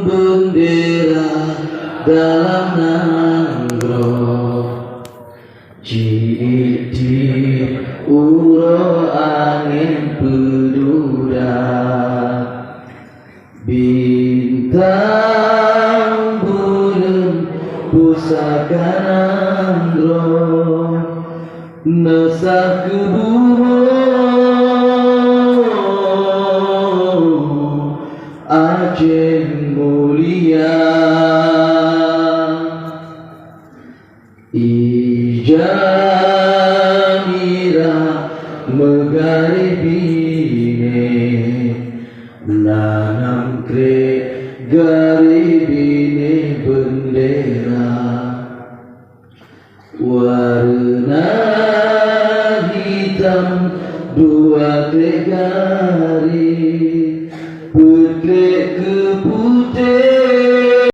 bendera dalam nangro Citi uro angin pedura bintang bulan pusaka nangro nesak kebuho Aceh mulia Ijamira megaribine nanam kre garibine bendera warna hitam dua tegari putih ke putih